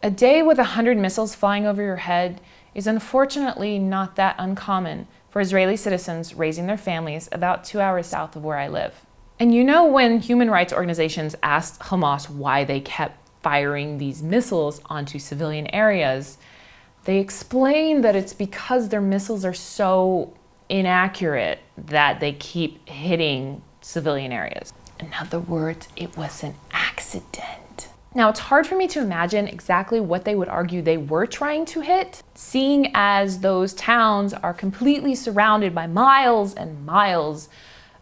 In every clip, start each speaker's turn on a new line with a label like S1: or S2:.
S1: A day with 100 missiles flying over your head is unfortunately not that uncommon for Israeli citizens raising their families about 2 hours south of where I live. And you know, when human rights organizations asked Hamas why they kept firing these missiles onto civilian areas, they explained that it's because their missiles are so inaccurate that they keep hitting civilian areas. In other words, it was an accident. Now, it's hard for me to imagine exactly what they would argue they were trying to hit, seeing as those towns are completely surrounded by miles and miles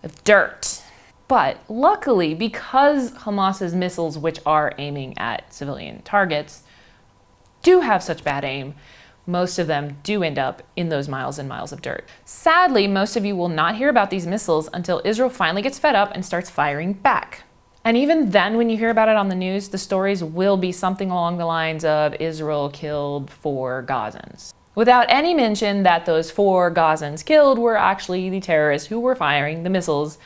S1: of dirt. But luckily, because Hamas's missiles, which are aiming at civilian targets, do have such bad aim, most of them do end up in those miles and miles of dirt. Sadly, most of you will not hear about these missiles until Israel finally gets fed up and starts firing back. And even then, when you hear about it on the news, the stories will be something along the lines of Israel killed 4 Gazans, without any mention that those 4 Gazans killed were actually the terrorists who were firing the missiles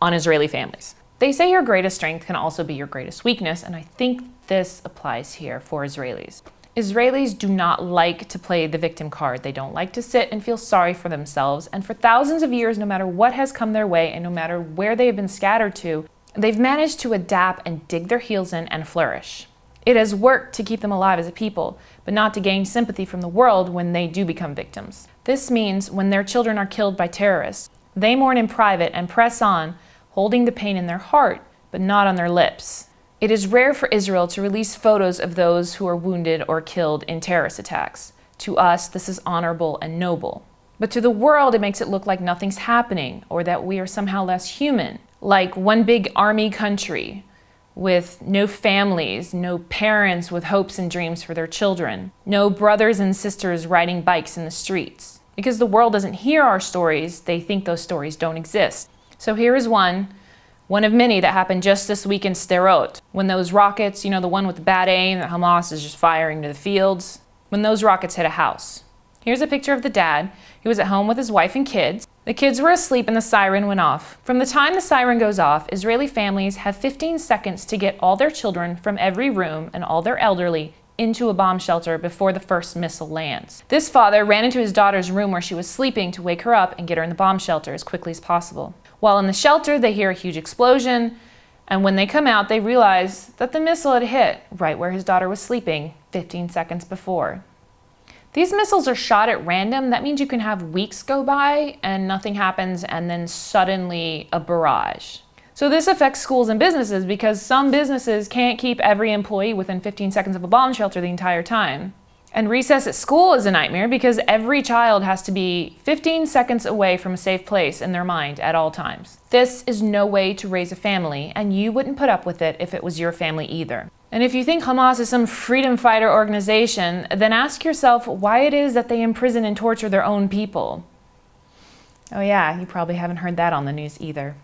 S1: on Israeli families. They say your greatest strength can also be your greatest weakness, and I think this applies here for Israelis. Israelis do not like to play the victim card. They don't like to sit and feel sorry for themselves, and for thousands of years, no matter what has come their way and no matter where they have been scattered to, they've managed to adapt and dig their heels in and flourish. It has worked to keep them alive as a people, but not to gain sympathy from the world when they do become victims. This means when their children are killed by terrorists, they mourn in private and press on, holding the pain in their heart, but not on their lips. It is rare for Israel to release photos of those who are wounded or killed in terrorist attacks. To us, this is honorable and noble. But to the world, it makes it look like nothing's happening or that we are somehow less human. Like one big army country with no families, no parents with hopes and dreams for their children, no brothers and sisters riding bikes in the streets. Because the world doesn't hear our stories, they think those stories don't exist. So here is one of many that happened just this week in Sderot, when those rockets, the one with the bad aim that Hamas is just firing to the fields, when those rockets hit a house. Here's a picture of the dad. He was at home with his wife and kids. The kids were asleep and the siren went off. From the time the siren goes off, Israeli families have 15 seconds to get all their children from every room and all their elderly into a bomb shelter before the first missile lands. This father ran into his daughter's room where she was sleeping to wake her up and get her in the bomb shelter as quickly as possible. While in the shelter, they hear a huge explosion, and when they come out, they realize that the missile had hit right where his daughter was sleeping 15 seconds before. These missiles are shot at random. That means you can have weeks go by and nothing happens, and then suddenly a barrage. So this affects schools and businesses because some businesses can't keep every employee within 15 seconds of a bomb shelter the entire time. And recess at school is a nightmare because every child has to be 15 seconds away from a safe place in their mind at all times. This is no way to raise a family, and you wouldn't put up with it if it was your family either. And if you think Hamas is some freedom fighter organization, then ask yourself why it is that they imprison and torture their own people. Oh yeah, you probably haven't heard that on the news either.